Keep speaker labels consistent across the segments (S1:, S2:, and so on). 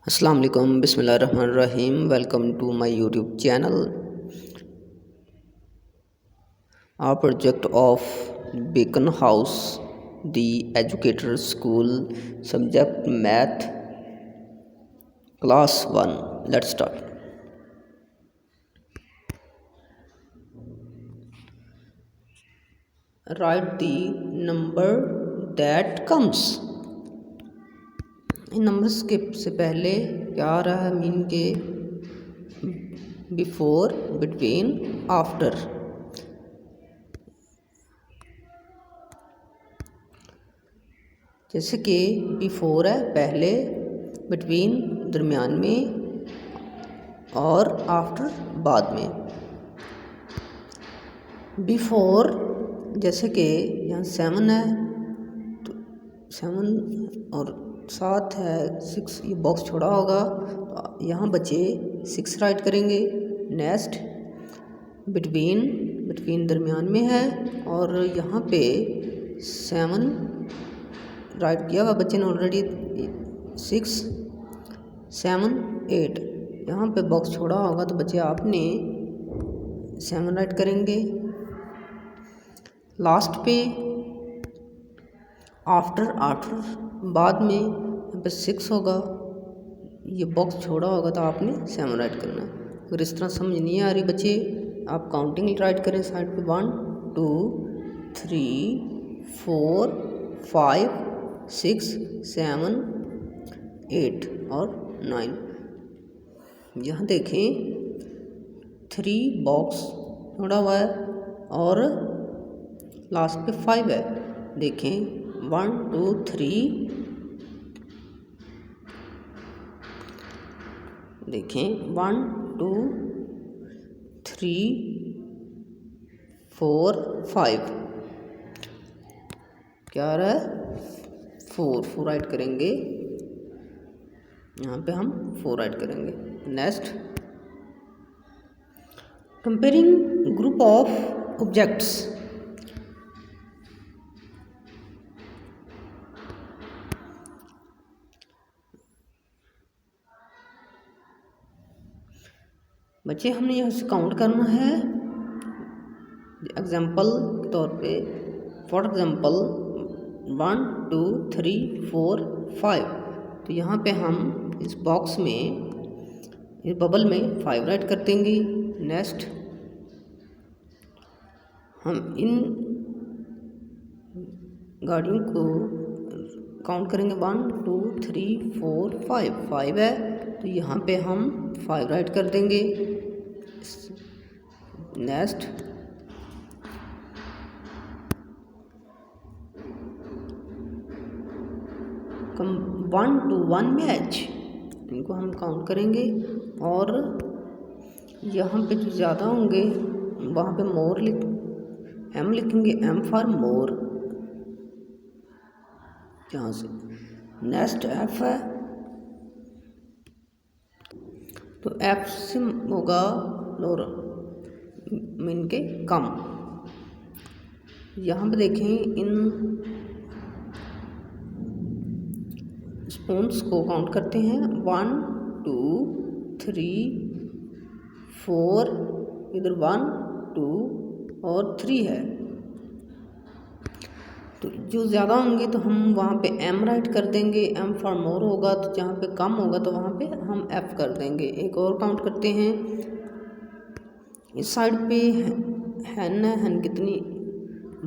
S1: अस्सलाम वालेकुम बिस्मिल्लाहिर्रहमानिर्रहीम। Welcome to my YouTube channel. Our project of Beacon House, the Educator School, subject Math, class 1. Let's start. Write the number that comes. In numbers के से पहले क्या आ रहा है, मीन के बिफोर, बिटवीन, आफ्टर। जैसे कि बिफोर है पहले, बिटवीन दरमियान में, और आफ्टर बाद में। बिफोर जैसे कि यहाँ 7 है तो 7 और 7 है 6, ये बॉक्स छोड़ा होगा तो यहाँ बचे 6 राइट करेंगे। नेक्स्ट बिटवीन दरमियान में है और यहाँ पे 7 राइट किया हुआ बच्चे ने ऑलरेडी। 6 7 8, यहाँ पे बॉक्स छोड़ा होगा तो बच्चे आपने 7 राइट करेंगे। लास्ट पे आफ्टर बाद में यहाँ पे 6 होगा, ये बॉक्स छोड़ा होगा तो आपने 7 राइट करना है। अगर इस तरह समझ नहीं आ रही बच्चे, आप काउंटिंग राइट करें साइड पे। 1 2 3 4 5 6 7 8 और 9। यहाँ देखें 3 बॉक्स छोड़ा हुआ है और लास्ट पे 5 है। देखें 1 2 3, देखें 1 2 3 4 5, क्या आ रहा है 4 राइट करेंगे। यहाँ पे हम 4 राइट करेंगे। Next comparing group of objects. बच्चे हमने यहाँ से काउंट करना है एग्जाम्पल के तौर पे। फॉर एग्जाम्पल 1 2 3 4 5, तो यहाँ पे हम इस बॉक्स में, इस बबल में 5 राइट कर देंगे। नेक्स्ट हम इन गाड़ियों को काउंट करेंगे। 1 2 3 4 5 है तो यहाँ पे हम 5 राइट कर देंगे। नेक्स्ट 1 to 1 मैच, इनको हम काउंट करेंगे और यहाँ पे जो ज़्यादा होंगे वहाँ पे मोर एम लिखेंगे, एम फॉर मोर यहाँ से। नेक्स्ट एफ है तो एफ से होगा लोअर, मीन के कम। यहाँ पे देखें इन स्पून्स को काउंट करते हैं। 1 2 3 4, इधर 1 2 और 3 है तो जो ज़्यादा होंगे तो हम वहाँ पे एम राइट कर देंगे। एम फॉर मोर होगा तो जहाँ पे कम होगा तो वहाँ पे हम एफ कर देंगे। एक और काउंट करते हैं। इस साइड पे हैन है, हैन कितनी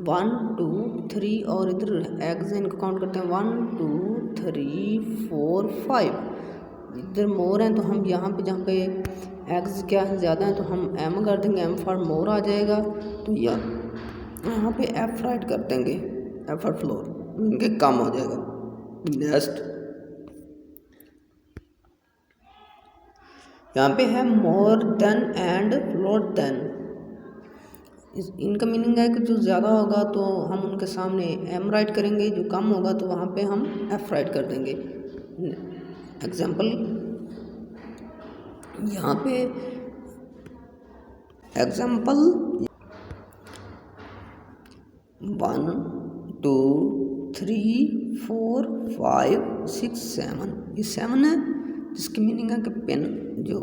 S1: 1 2 3 और इधर एग्स हैं, इनको काउंट करते हैं 1 2 3 4 5। इधर मोर हैं तो हम यहाँ पे जहाँ पे एग्स क्या है ज़्यादा है तो हम एम कर देंगे, एम फॉर मोर आ जाएगा तो यहाँ पे एफ राइट कर देंगे, एफ फॉर फ्लोर, इनके कम हो जाएगा। नेक्स्ट यहाँ पे है more than and fewer than. इनका मीनिंग है कि जो ज़्यादा होगा तो हम उनके सामने एम राइट करेंगे, जो कम होगा तो वहाँ पे हम एफ राइट कर देंगे। एग्जाम्पल यहाँ पे एग्जाम्पल 1 2 3 4 5 6 7, ये 7 है जिसकी मीनिंग है कि पेन जो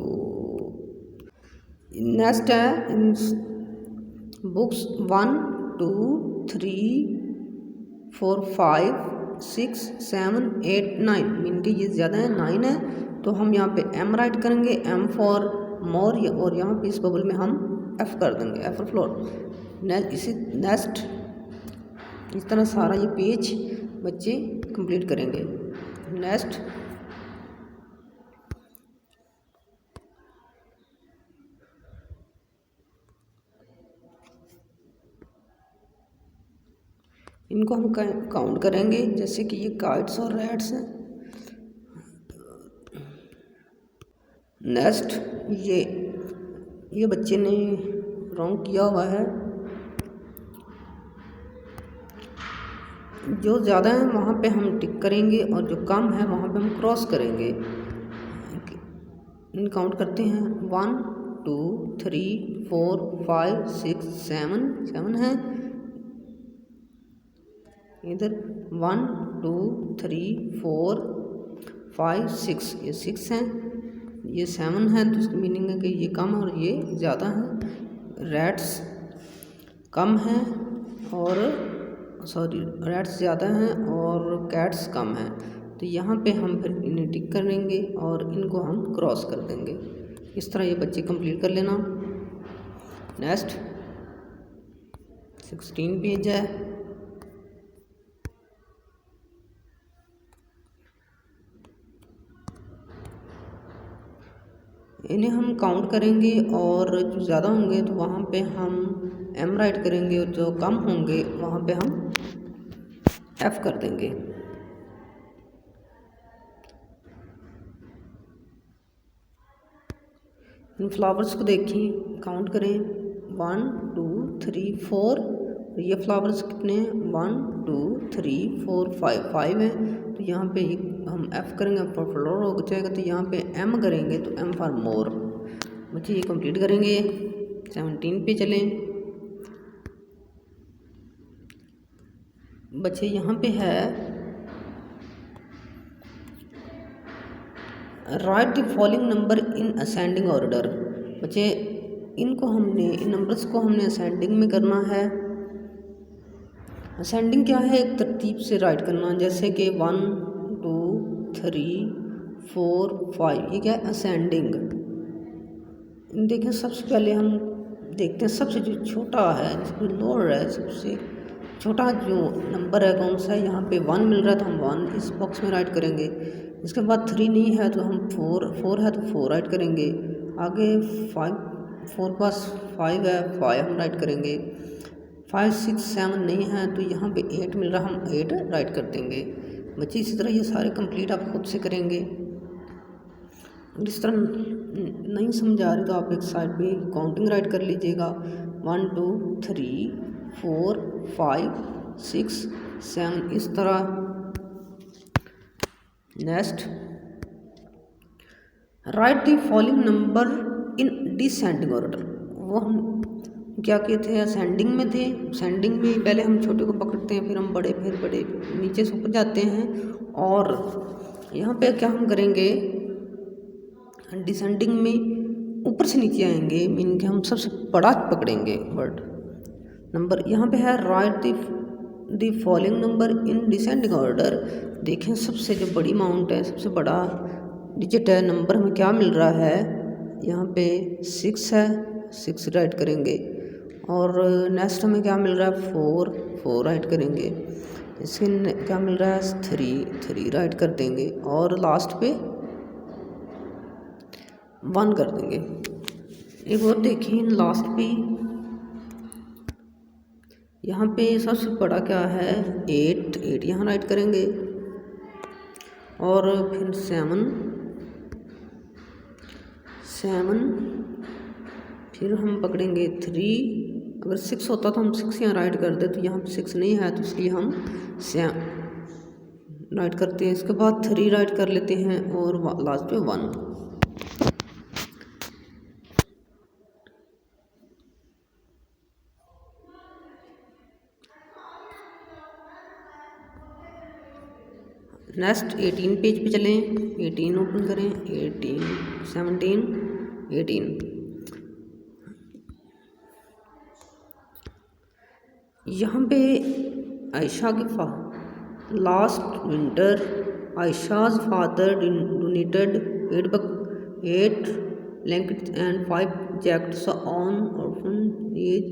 S1: नेक्स्ट है इन बुक्स 1 2 3 4 5 6 7 8 9 मीन के ये ज़्यादा है 9 है, तो हम यहाँ पे m राइट करेंगे, m फॉर मोर, और यहाँ पे इस बबल में हम f कर देंगे, f फॉर फ्लोर। इसी नेक्स्ट इस तरह सारा ये पेज बच्चे कंप्लीट करेंगे। नेक्स्ट इनको हम काउंट करेंगे, जैसे कि ये काइट्स और रैट्स हैं। नेक्स्ट ये बच्चे ने रॉन्ग किया हुआ है, जो ज़्यादा है वहाँ पे हम टिक करेंगे और जो कम है वहाँ पे हम क्रॉस करेंगे। इन काउंट करते हैं 1 2 3 4 5 6 7 है इधर 1 2 3 4 5 6 ये 6 हैं, ये 7 है, तो इसकी मीनिंग है कि ये कम और ये ज़्यादा है। रैट्स कम है और रैट्स ज़्यादा हैं और कैट्स कम हैं, तो यहाँ पे हम फिर इन्हें टिक करेंगे और इनको हम क्रॉस कर देंगे। इस तरह ये बच्चे कंप्लीट कर लेना। नेक्स्ट 16 पेज है। इन्हें हम काउंट करेंगे और जो ज़्यादा होंगे तो वहाँ पे हम m राइट करेंगे और जो कम होंगे वहाँ पे हम f कर देंगे। इन फ्लावर्स को देखिए, काउंट करें 1 2 3 4, ये फ्लावर्स कितने हैं 1 2 3 4 5 हैं, तो यहाँ पे हम f करेंगे फॉर फ्लोर हो जाएगा, तो यहाँ पे m करेंगे तो m फॉर मोर। बच्चे ये कंप्लीट करेंगे। 17 पे चलें। बच्चे यहाँ पे है right the following number in ascending order. बच्चे इनको हमने इन नंबर्स को हमने असेंडिंग में करना है। असेंडिंग क्या है, एक तरतीब से राइट करना, जैसे कि 1 2 3 4 5, ये क्या है असेंडिंग। देखें सबसे पहले हम देखते हैं सबसे जो छोटा है जिसमें लोअर है, सबसे छोटा जो नंबर है कौन सा है, यहाँ पे 1 मिल रहा है तो हम 1 इस बॉक्स में राइट करेंगे। इसके बाद 3 नहीं है तो हम 4 है तो 4 राइट करेंगे। आगे 4 पास 5 है 5 हम राइट करेंगे। 5 6 7 नहीं है तो यहाँ पे 8 मिल रहा, हम 8 राइट कर देंगे। बच्चे इसी तरह ये सारे कंप्लीट आप खुद से करेंगे। इस तरह नहीं समझ आ रही तो आप एक साइड पे काउंटिंग राइट कर लीजिएगा, 1 2 3 4 5 6 7 इस तरह। Next right the following number in descending order. वो हम क्या किए थे, असेंडिंग में थे। असेंडिंग में पहले हम छोटे को पकड़ते हैं, फिर हम बड़े, फिर बड़े नीचे से ऊपर जाते हैं, और यहाँ पे क्या हम करेंगे डिसेंडिंग में ऊपर से नीचे आएंगे, मीन के हम सबसे बड़ा पकड़ेंगे वर्ड नंबर। यहाँ पे है right the following number in descending order. देखें सबसे जो बड़ी अमाउंट है, सबसे बड़ा डिजिट है, नंबर हमें क्या मिल रहा है, यहाँ पे 6 है, 6 राइट करेंगे। और नेक्स्ट हमें क्या मिल रहा है 4 राइट करेंगे। इसके क्या मिल रहा है 3 राइट कर देंगे, और लास्ट पे 1 कर देंगे। एक और देखिए लास्ट पे यहाँ पे सबसे बड़ा क्या है 8 यहाँ राइट करेंगे, और फिर 7 फिर हम पकड़ेंगे 3। अगर 6 होता तो हम 6 यहाँ राइट कर दे, तो यहाँ पे 6 नहीं है तो इसलिए हम 7 राइट करते हैं। इसके बाद 3 राइट कर लेते हैं और लास्ट पे 1। नेक्स्ट 18 पेज पे चलें, 18 ओपन करें, 18 17 18। यहाँ पे आयशा के last winter Ayesha's father donated 8 blankets and 5 jackets on orphanage.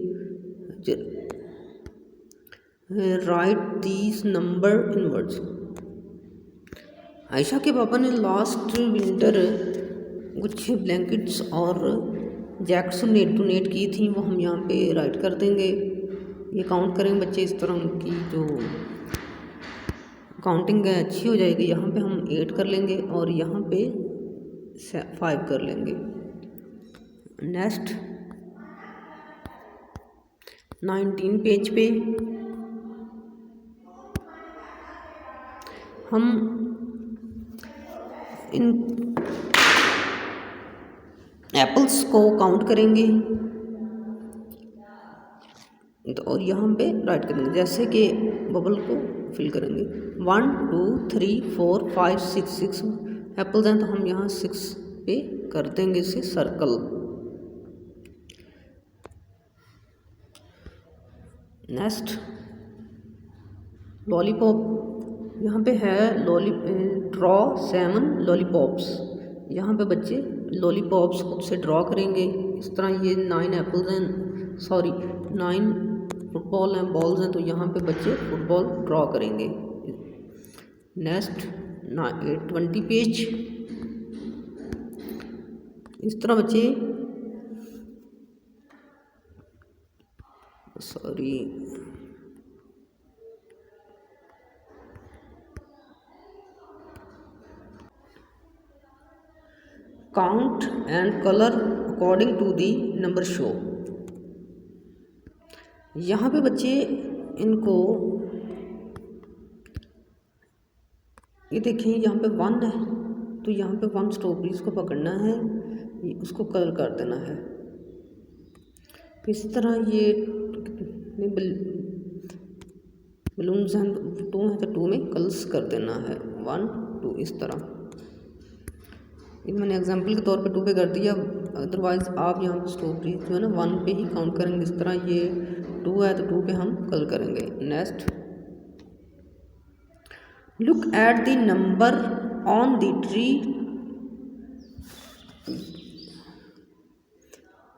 S1: Write these number in words. Ayesha के पापा ने लास्ट विंटर कुछ ब्लैंकेट्स और जैकेट्स डोनेट की थी, वो हम यहाँ पे राइट कर देंगे। ये काउंट करेंगे बच्चे, इस तरह की जो काउंटिंग है अच्छी हो जाएगी। यहाँ पे हम 8 कर लेंगे और यहाँ पे 5 कर लेंगे। नेक्स्ट 19 पेज पे हम इन एप्पल्स को काउंट करेंगे और यहाँ पे राइट करेंगे, जैसे कि बबल को फिल करेंगे। 1 2 3 4 5 6 एप्पल्स हैं, तो हम यहाँ 6 पे कर देंगे इसे सर्कल। नेक्स्ट लॉलीपॉप, यहाँ पे है ड्रॉ 7 लॉलीपॉप्स। यहाँ पे बच्चे लॉलीपॉप्स खुद से ड्रॉ करेंगे। इस तरह ये 9 एप्पल्स हैं, 9 फुटबॉल हैं, बॉल्स हैं, तो यहाँ पे बच्चे फुटबॉल ड्रॉ करेंगे। नेक्स्ट 20 पेज, इस तरह बच्चे count and colour according to the number show. यहाँ पे बच्चे इनको ये देखें, यहाँ पे 1 है, तो यहाँ पे 1 स्ट्रॉबेरीज को पकड़ना है, उसको कलर कर देना है। इस तरह ये बलून्स हैं, 2 हैं तो 2 में कलर्स कर देना है, 1 2 इस तरह। ये मैंने एग्जांपल के तौर पे 2 पे कर दिया, अदरवाइज आप यहाँ पे स्ट्रॉबेरीज जो है ना 1 पे ही काउंट करेंगे। इस तरह ये 2 है तो 2 पे हम कलर करेंगे। Next look at the number on the tree,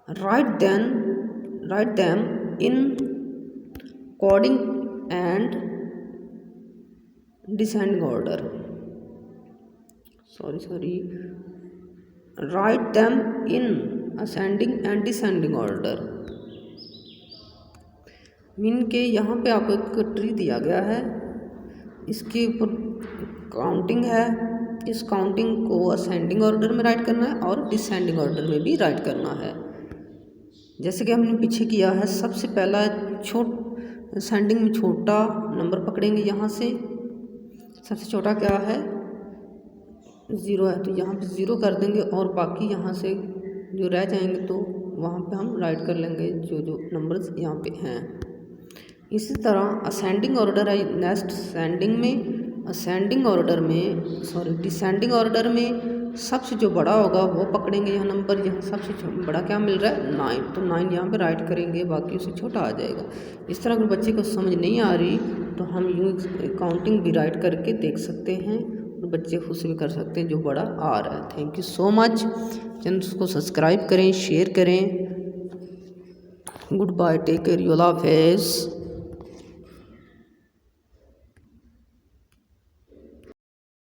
S1: right them in according and descending order. Write them in ascending and descending order. Mean के यहाँ पे आपको एक ट्री दिया गया है, इसके ऊपर काउंटिंग है, इस काउंटिंग को असेंडिंग ऑर्डर में राइट करना है और डिसेंडिंग ऑर्डर में भी राइट करना है। जैसे कि हमने पीछे किया है, सबसे पहला असेंडिंग में छोटा नंबर पकड़ेंगे, यहाँ से सबसे छोटा क्या है 0 है, तो यहाँ पे 0 कर देंगे और बाकी यहाँ से जो रह जाएंगे तो वहाँ पे हम राइट कर लेंगे जो नंबर्स यहाँ पे हैं। इसी तरह असेंडिंग ऑर्डर है। नेक्स्ट डिसेंडिंग ऑर्डर में सबसे जो बड़ा होगा वो पकड़ेंगे यहाँ नंबर, यहाँ सबसे बड़ा क्या मिल रहा है 9, तो 9 यहाँ पे राइट करेंगे, बाकी उससे छोटा आ जाएगा। इस तरह अगर बच्चे को समझ नहीं आ रही तो हम यूँ काउंटिंग भी राइट करके देख सकते हैं और बच्चे खुद से भी कर सकते हैं जो बड़ा आ रहा है। Thank you so much. Channel को सब्सक्राइब करें, शेयर करें। गुड बाय, टेक केयर, अल्लाह हाफ़िज़।